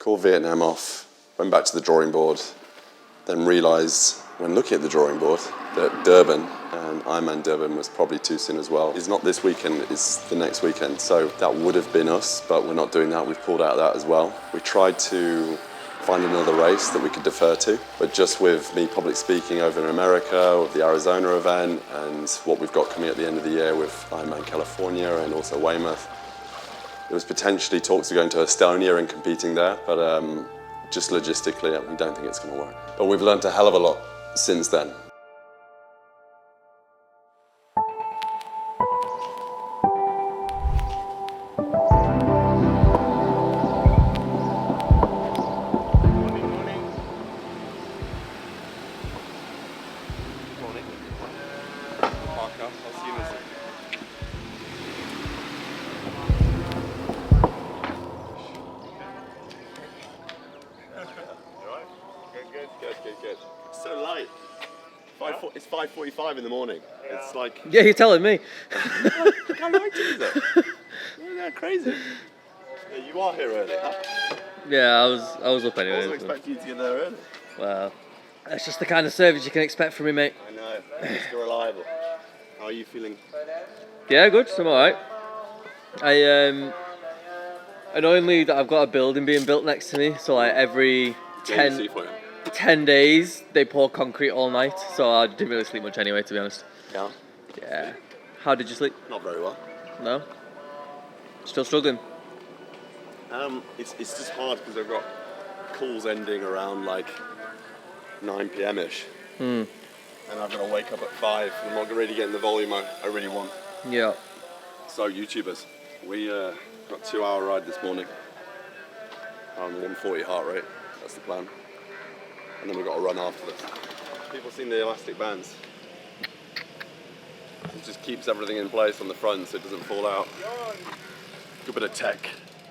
called Vietnam off, went back to the drawing board, then realised when looking at the drawing board that Durban, Ironman Durban, was probably too soon as well. It's not this weekend, it's the next weekend. So that would have been us, but we're not doing that. We've pulled out of that as well. We tried to find another race that we could defer to, but just with me public speaking over in America, with the Arizona event, and what we've got coming at the end of the year with Ironman California and also Weymouth, there was potentially talks of going to Estonia and competing there, but just logistically, we don't think it's going to work. But we've learned a hell of a lot since then. Good. It's so light. It's 5:45 in the morning. Yeah. It's like... Yeah, you're telling me. I can't lie to you though. Isn't that crazy? Yeah, you are here early, huh? Yeah, I was up anyway. I wasn't expecting you to get there early. Well, that's just the kind of service you can expect from me, mate. I know. It's reliable. How are you feeling? Yeah, good. I'm alright. Annoyingly, that I've got a building being built next to me, so like every 10 days they pour concrete all night, so I didn't really sleep much anyway, to be honest. Yeah? Yeah. How did you sleep? Not very well. No? Still struggling? It's just hard because I've got calls ending around like 9 p.m-ish. And I've got to wake up at 5 and I'm not really getting the volume I really want. Yeah. So YouTubers, we got a 2-hour ride this morning. 140 heart rate, that's the plan. And then we've got to run after this. People seen the elastic bands? It just keeps everything in place on the front so it doesn't fall out. Good bit of tech.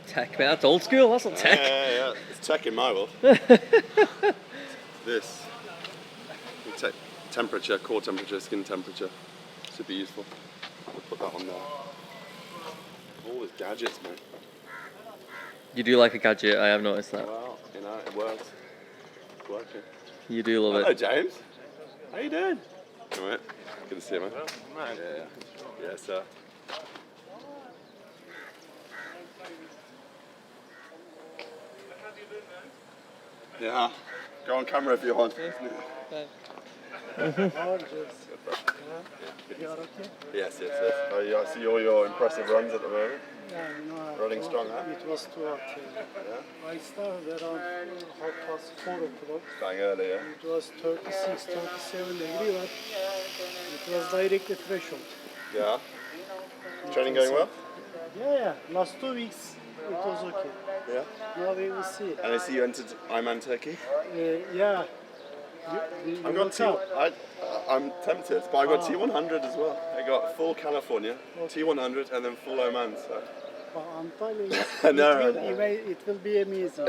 Tech, man, that's old school, that's not tech. Yeah. It's tech in my world. This. We take temperature, core temperature, skin temperature. Super useful. We'll put that on there. All these gadgets, mate. You do like a gadget, I have noticed that. Well, it works. It's working. You do love Hello, it. James. How you doing? All right. Good to see you, man. Well, man. Yeah. Yes, sir. Yeah. Go on camera if you want. Yes. I see all your impressive runs at the moment. Yeah, Running strong, huh? It was too hot. Yeah. I started around 4 o'clock. Starting early, yeah? It was 36, 37 degree, but it was directly threshold. Yeah. Training going well? Yeah. Last 2 weeks it was okay. Yeah. Now we will see. And I see you entered Ironman Turkey. Yeah. I've got I'm tempted, but I got T100 as well. I got full California, T100, and then full Oman. So. Antalya, it will be amazing.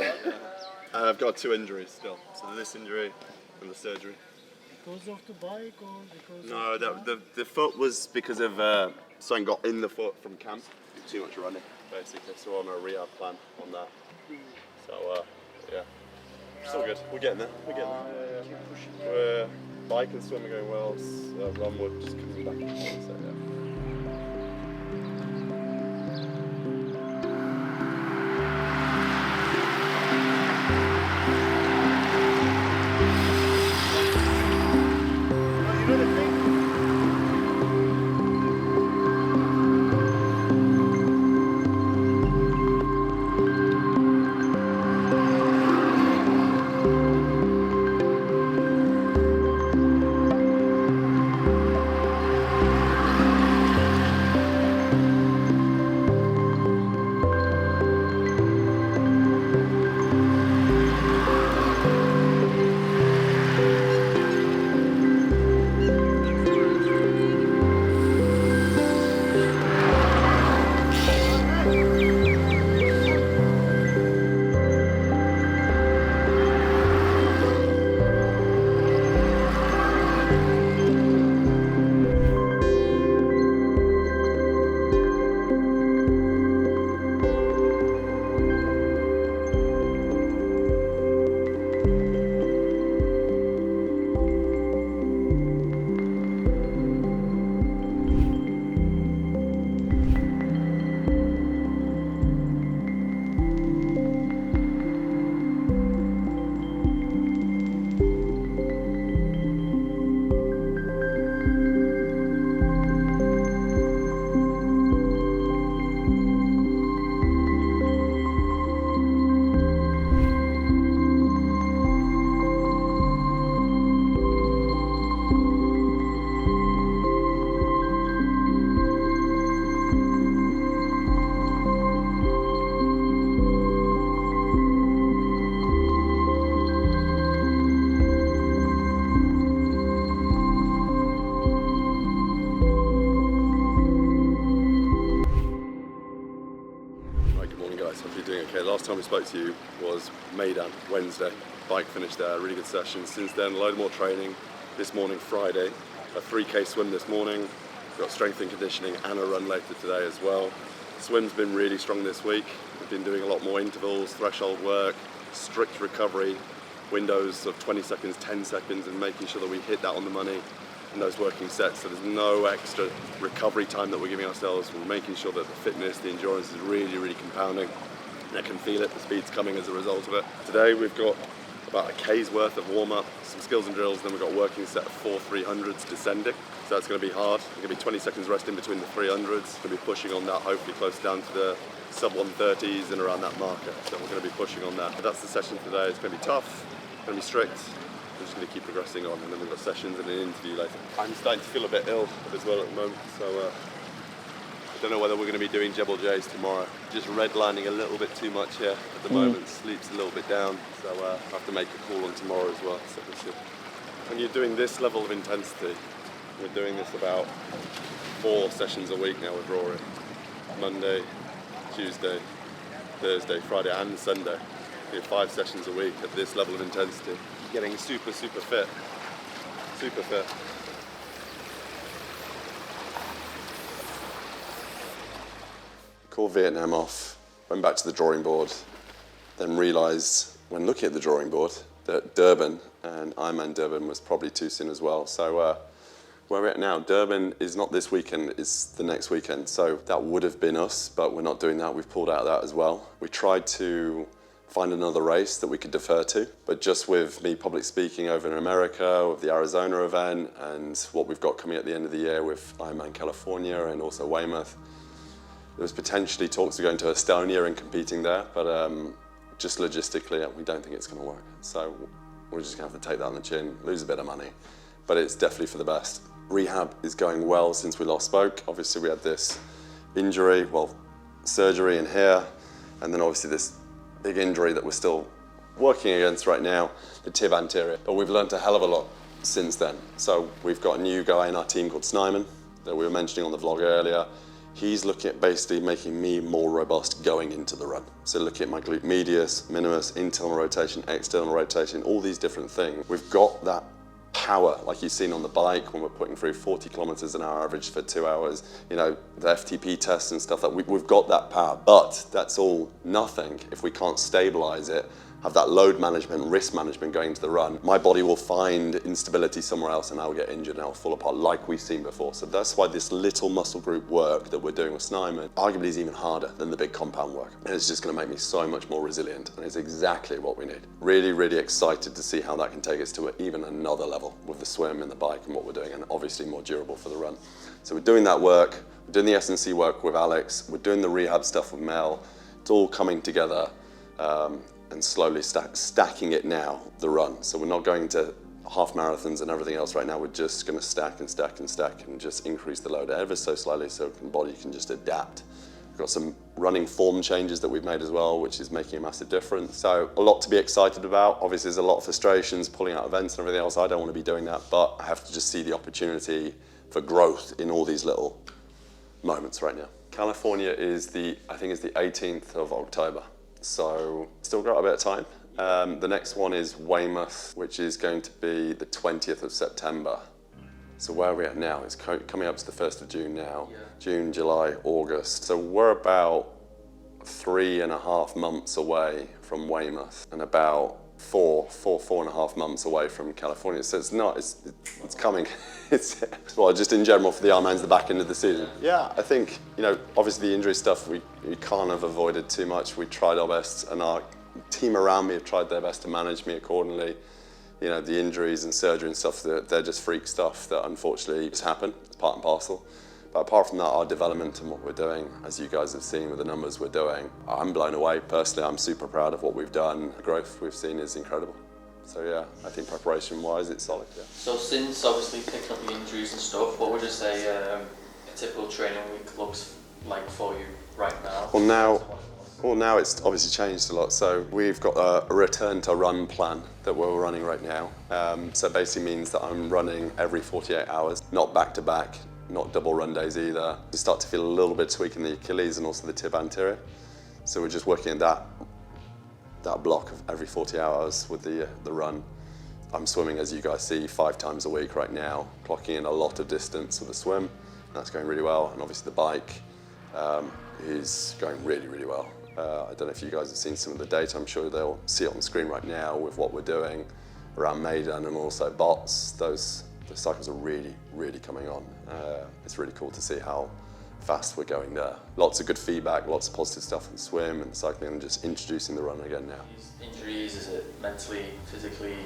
I've got 2 injuries still. So this injury and the surgery. Because of the bike or because No, of the foot was because of something got in the foot from camp. Too much running, basically. So on a rehab plan on that. So yeah, it's all good. We're getting there. Keep pushing. We're bike and swim are going well. Run would just coming back. So yeah. spoke to you was Maidan, Wednesday. Bike finished there, really good session. Since then, a load more training. This morning, Friday, a 3K swim this morning. We've got strength and conditioning and a run later today as well. Swim's been really strong this week. We've been doing a lot more intervals, threshold work, strict recovery, windows of 20 seconds, 10 seconds, and making sure that we hit that on the money in those working sets. So there's no extra recovery time that we're giving ourselves. We're making sure that the fitness, the endurance is really, really compounding. And I can feel it, the speed's coming as a result of it. Today we've got about a K's worth of warm-up, some skills and drills, then we've got a working set of 4 300s descending. So that's going to be hard. There's going to be 20 seconds rest in between the 300s. We're going to be pushing on that, hopefully close down to the sub-130s and around that marker. So we're going to be pushing on that. But that's the session today. It's going to be tough, it's going to be strict. We're just going to keep progressing on, and then we've got sessions and an interview later. I'm starting to feel a bit ill as well at the moment, so I don't know whether we're going to be doing Jebel J's tomorrow. Just redlining a little bit too much here at the moment. Sleep's a little bit down, so I have to make a call on tomorrow as well. So we'll see. When you're doing this level of intensity, we're doing this about 4 sessions a week now with Rory. Monday, Tuesday, Thursday, Friday and Sunday. We have 5 sessions a week at this level of intensity. Getting super, super fit. Super fit. Called Vietnam off, went back to the drawing board, then realised when looking at the drawing board that Durban and Ironman Durban was probably too soon as well. So where we're at now, Durban is not this weekend, it's the next weekend. So that would have been us, but we're not doing that. We've pulled out of that as well. We tried to find another race that we could defer to, but just with me public speaking over in America, with the Arizona event, and what we've got coming at the end of the year with Ironman California and also Weymouth, there was potentially talks of going to Estonia and competing there, but just logistically, we don't think it's going to work. So we're just going to have to take that on the chin, lose a bit of money, but it's definitely for the best. Rehab is going well since we last spoke. Obviously, we had this injury, surgery in here, and then obviously this big injury that we're still working against right now, the tib anterior. But we've learned a hell of a lot since then. So we've got a new guy in our team called Snyman that we were mentioning on the vlog earlier. He's looking at basically making me more robust going into the run. So looking at my glute medius, minimus, internal rotation, external rotation, all these different things. We've got that power, like you've seen on the bike when we're putting through 40 kilometers an hour average for 2 hours, you know, the FTP tests and stuff, we've got that power, but that's all nothing if we can't stabilize it, have that load management, risk management going into the run. My body will find instability somewhere else and I'll get injured and I'll fall apart like we've seen before. So that's why this little muscle group work that we're doing with Snyman arguably is even harder than the big compound work. And it's just gonna make me so much more resilient, and it's exactly what we need. Really, really excited to see how that can take us to even another level with the swim and the bike and what we're doing, and obviously more durable for the run. So we're doing that work, we're doing the S&C work with Alex, we're doing the rehab stuff with Mel. It's all coming together. And slowly stacking it now, the run. So we're not going to half marathons and everything else right now. We're just going to stack and stack and stack and just increase the load ever so slightly so the body can just adapt. We've got some running form changes that we've made as well, which is making a massive difference. So a lot to be excited about. Obviously there's a lot of frustrations, pulling out events and everything else. I don't want to be doing that, but I have to just see the opportunity for growth in all these little moments right now. California is I think it's the 18th of October. So still got a bit of time. The next one is Weymouth, which is going to be the 20th of September. So where are we at now? It's coming up to the 1st of June now. Yeah. June, July, August. So we're about 3.5 months away from Weymouth and about four and a half months away from California. So it's coming. Well, just in general for the Ironmans, the back end of the season. Yeah, I think, you know, obviously the injury stuff we can't have avoided too much. We tried our best, and our team around me have tried their best to manage me accordingly. You know, the injuries and surgery and stuff, they're just freak stuff that unfortunately just happen. It's part and parcel. But apart from that, our development and what we're doing, as you guys have seen with the numbers we're doing, I'm blown away. Personally, I'm super proud of what we've done. The growth we've seen is incredible. So yeah, I think preparation-wise, it's solid, yeah. So since obviously picking up the injuries and stuff, what would you say a typical training week looks like for you right now? Well, now it's obviously changed a lot. So we've got a return to run plan that we're running right now. So it basically means that I'm running every 48 hours, not back to back, not double run days either. You start to feel a little bit tweak in the Achilles and also the tib anterior. So we're just working at that that block of every 40 hours with the run. I'm swimming, as you guys see, 5 times a week right now, clocking in a lot of distance with the swim. That's going really well, and obviously the bike is going really, really well. I don't know if you guys have seen some of the data. I'm sure they'll see it on the screen right now with what we're doing around maiden and also bots. Those cycles are really, really coming on. It's really cool to see how fast we're going there. Lots of good feedback, lots of positive stuff in swim and cycling, and just introducing the run again now. Injuries, is it mentally, physically?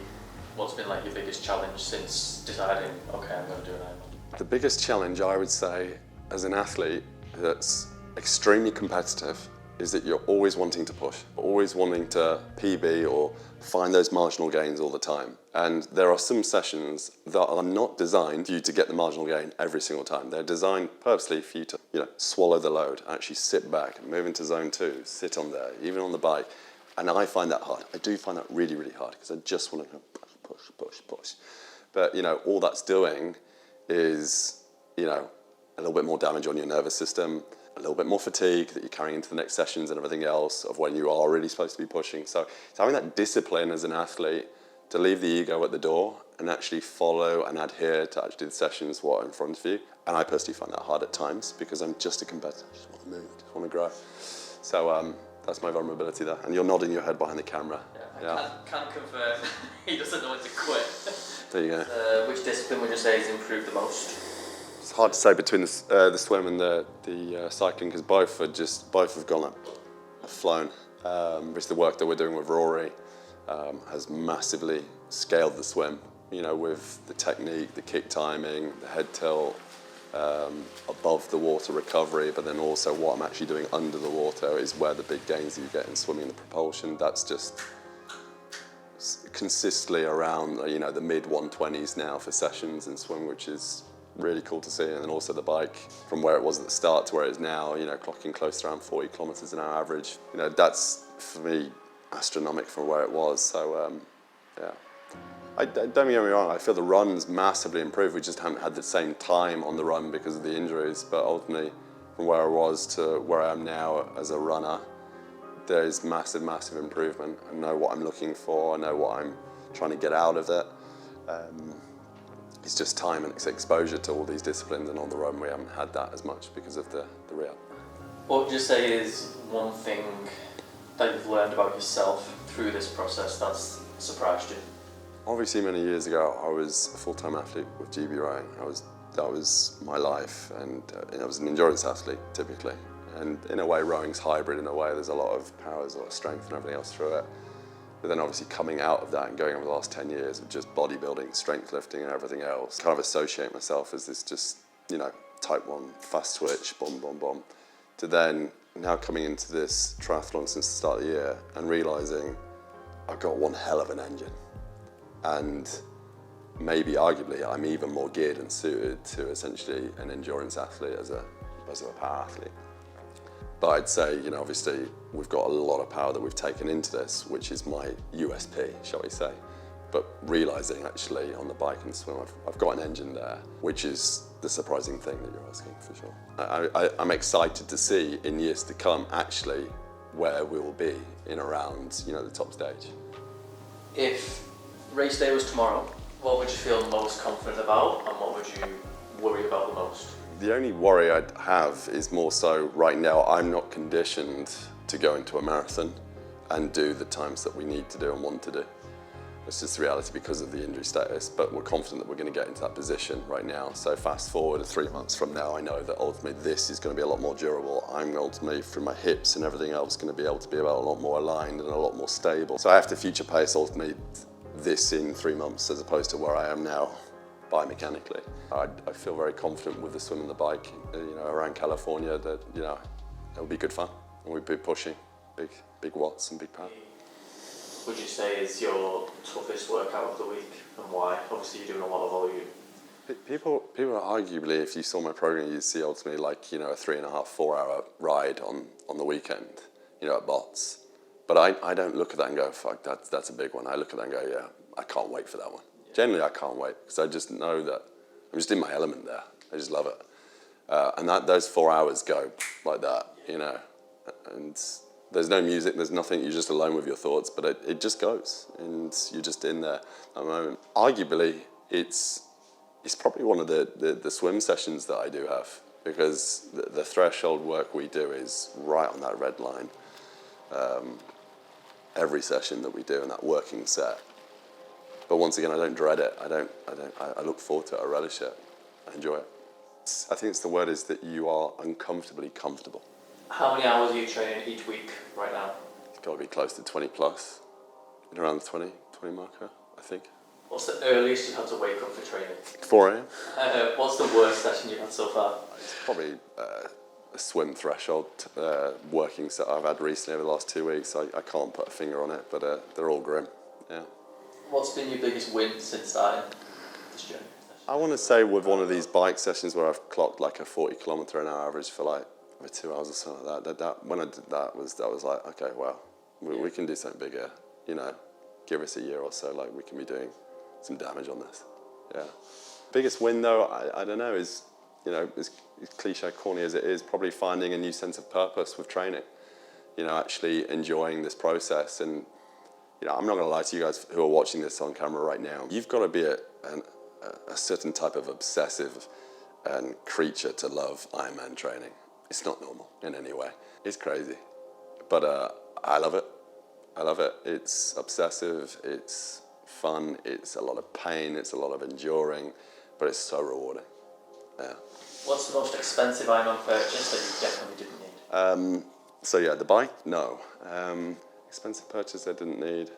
What's been like your biggest challenge since deciding, okay, I'm going to do an Ironman? The biggest challenge, I would say, as an athlete that's extremely competitive, is that you're always wanting to push, always wanting to PB or find those marginal gains all the time. And there are some sessions that are not designed for you to get the marginal gain every single time. They're designed purposely for you to, swallow the load, actually sit back, move into zone 2, sit on there, even on the bike. And I find that hard. I do find that really, really hard because I just want to push. But, all that's doing is, a little bit more damage on your nervous system, a little bit more fatigue that you're carrying into the next sessions and everything else of when you are really supposed to be pushing. So it's having that discipline as an athlete to leave the ego at the door and actually follow and adhere to actually the sessions what are in front of you. And I personally find that hard at times because I'm just a competitor. I just want to move, just want to grow. So that's my vulnerability there. And you're nodding your head behind the camera. Yeah, I can confirm he doesn't know when to quit. There you go. Which discipline would you say has improved the most? It's hard to say between the swim and the cycling because both have gone up, have flown. Which the work that we're doing with Rory has massively scaled the swim. With the technique, the kick timing, the head tilt, above the water recovery, but then also what I'm actually doing under the water is where the big gains that you get in swimming and the propulsion. That's just consistently around the mid 120s now for sessions in swim, which is really cool to see. And then also the bike, from where it was at the start to where it is now, clocking close to around 40 kilometers an hour average. That's for me astronomical from where it was. So yeah. Don't get me wrong, I feel the run's massively improved. We just haven't had the same time on the run because of the injuries. But ultimately, from where I was to where I am now as a runner, there is massive, massive improvement. I know what I'm looking for. I know what I'm trying to get out of it. It's just time and it's exposure to all these disciplines, and on the run we haven't had that as much because of the rehab. What would you say is one thing that you've learned about yourself through this process that's surprised you? Obviously, many years ago, I was a full-time athlete with GB rowing. That was my life, and I was an endurance athlete, typically. And in a way, rowing's hybrid. In a way, there's a lot of power, there's a lot of strength and everything else through it. But then obviously coming out of that and going over the last 10 years of just bodybuilding, strength lifting and everything else, kind of associate myself as this just, type 1, fast twitch, boom, to then now coming into this triathlon since the start of the year and realising I've got one hell of an engine. And maybe arguably I'm even more geared and suited to essentially an endurance athlete as a power athlete. But I'd say, obviously we've got a lot of power that we've taken into this, which is my USP, shall we say. But realising actually on the bike and swim, I've got an engine there, which is the surprising thing that you're asking for sure. I'm excited to see in years to come actually where we will be in around, the top stage. If race day was tomorrow, what would you feel most confident about and what would you worry about the most? The only worry I'd have is more so right now I'm not conditioned to go into a marathon and do the times that we need to do and want to do. It's just the reality because of the injury status, but we're confident that we're going to get into that position right now. So fast forward 3 months from now, I know that ultimately this is going to be a lot more durable. I'm ultimately, through my hips and everything else, going to be able to be a lot more aligned and a lot more stable. So I have to future pace ultimately this in 3 months as opposed to where I am now biomechanically. I feel very confident with the swim and the bike, around California that, it'll be good fun and we'll be pushing big watts and big power. Would you say is your toughest workout of the week and why? Obviously you're doing a lot of volume. People arguably, if you saw my program, you'd see ultimately like, a 3.5, 4 hour ride on the weekend, at Bots. But I don't look at that and go, fuck, that's a big one. I look at that and go, yeah, I can't wait for that one. Yeah. Generally, I can't wait because I just know that I'm just in my element there. I just love it. And those 4 hours go like that, and There's no music, there's nothing, you're just alone with your thoughts, but it just goes, and you're just in there at the moment. Arguably, it's probably one of the swim sessions that I do have, because the threshold work we do is right on that red line. Every session that we do in that working set. But once again, I don't dread it. I look forward to it, I relish it, I enjoy it. I think the word is that you are uncomfortably comfortable. How many hours are you training each week right now? It's got to be close to 20 plus, in around the 20 marker, I think. What's the earliest you've had to wake up for training? 4 a.m. What's the worst session you've had so far? It's probably a swim threshold working set I've had recently over the last 2 weeks. I can't put a finger on it, but they're all grim, yeah. What's been your biggest win since starting this journey? I want to say with one of these bike sessions where I've clocked like a 40 kilometre an hour average for like over 2 hours or something like that. When I did that was like, okay, well, we can do something bigger, you know, give us a year or so, like we can be doing some damage on this, yeah. Biggest win though, I don't know, is, you know, as cliche corny as it is, probably finding a new sense of purpose with training, you know, actually enjoying this process. And, you know, I'm not going to lie to you guys who are watching this on camera right now, you've got to be a certain type of obsessive and creature to love Ironman training. It's not normal in any way. It's crazy, but I love it. I love it. It's obsessive, it's fun, it's a lot of pain, it's a lot of enduring, but it's so rewarding. Yeah. What's the most expensive Ironman purchase that you definitely didn't need? So yeah, the bike, no. Expensive purchase I didn't need.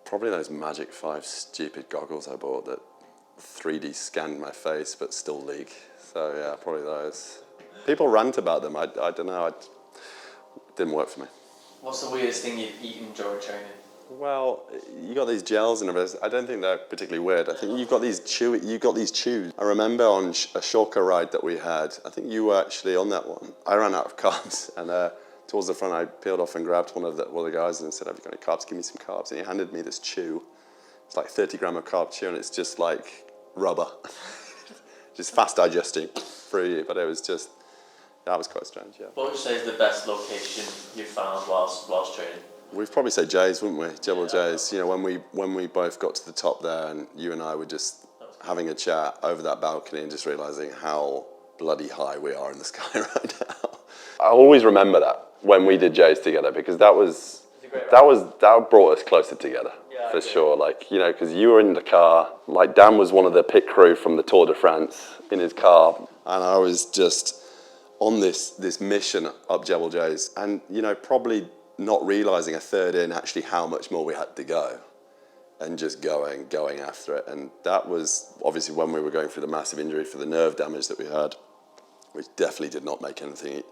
Probably those Magic 5 stupid goggles I bought that 3D scanned my face but still leak. So yeah, probably those. People rant about them. I don't know. It didn't work for me. What's the weirdest thing you've eaten during training? Well, you got these gels and everything. I don't think they're particularly weird. I think you've got these chews. I remember on a Shorka ride that we had, I think you were actually on that one. I ran out of carbs, and towards the front I peeled off and grabbed one of the guys and said, "Have you got any carbs? Give me some carbs." And he handed me this chew. It's like 30 gram of carb chew, and it's just like rubber. Just fast digesting for you, but it was just, that was quite strange, yeah. What would you say is the best location you've found whilst training? We'd probably say Jay's, wouldn't we? Jebel Jay's. You know, when we both got to the top there, and you and I were just having a chat over that balcony and just realising how bloody high we are in the sky right now. I always remember that when we did Jay's together, because that brought us closer together, for sure. Like, you know, because you were in the car, like Dan was one of the pit crew from the Tour de France in his car, and I was just on this mission up Jebel Jay's, and, you know, probably not realising a third in actually how much more we had to go, and just going after it. And that was obviously when we were going through the massive injury for the nerve damage that we had, which definitely did not make anything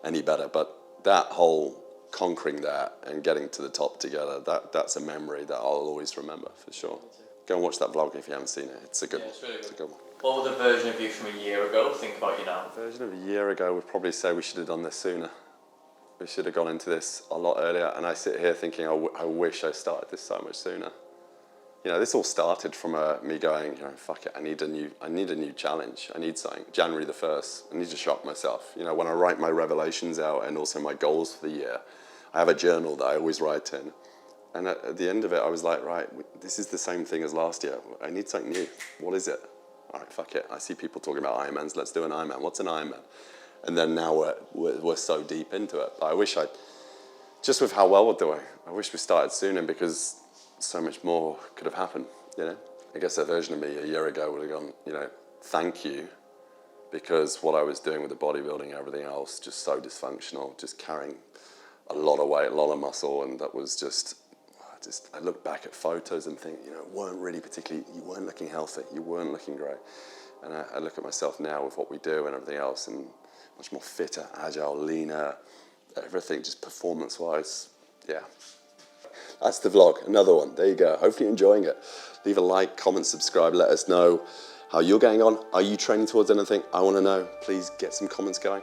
any better. But that whole conquering that and getting to the top together, that's a memory that I'll always remember, for sure. Go and watch that vlog if you haven't seen it. It's a good one. It's a good one. What would the version of you from a year ago think about you now? The version of a year ago would probably say we should have done this sooner. We should have gone into this a lot earlier. And I sit here thinking, I wish I started this so much sooner. You know, this all started from me going, you know, fuck it, I need a new challenge. I need something. January the 1st, I need to shock myself. You know, when I write my revelations out and also my goals for the year, I have a journal that I always write in. And at the end of it, I was like, right, this is the same thing as last year. I need something new. What is it? All right, fuck it. I see people talking about Ironmans. Let's do an Ironman. What's an Ironman? And then now we're so deep into it. But I wish just with how well we're doing, I wish we started sooner, because so much more could have happened, you know? I guess that version of me a year ago would have gone, you know, thank you, because what I was doing with the bodybuilding and everything else, just so dysfunctional, just carrying a lot of weight, a lot of muscle, and that was just I look back at photos and think, you know, you weren't looking healthy, you weren't looking great. And I look at myself now with what we do and everything else, and much more fitter, agile, leaner, everything just performance-wise, yeah. That's the vlog, another one, there you go. Hopefully you're enjoying it. Leave a like, comment, subscribe, let us know how you're getting on. Are you training towards anything? I want to know. Please get some comments going.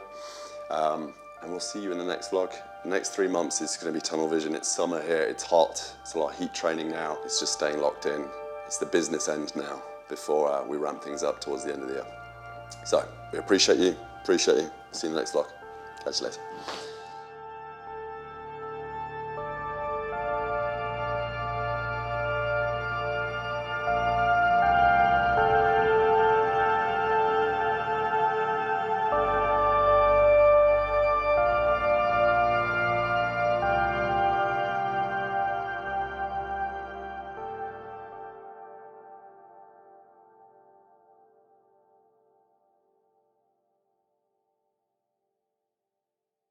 And we'll see you in the next vlog. The next 3 months is going to be tunnel vision. It's summer here, it's hot, it's a lot of heat training now. It's just staying locked in. It's the business end now before we ramp things up towards the end of the year. So, we appreciate you. See you in the next vlog. Catch you later.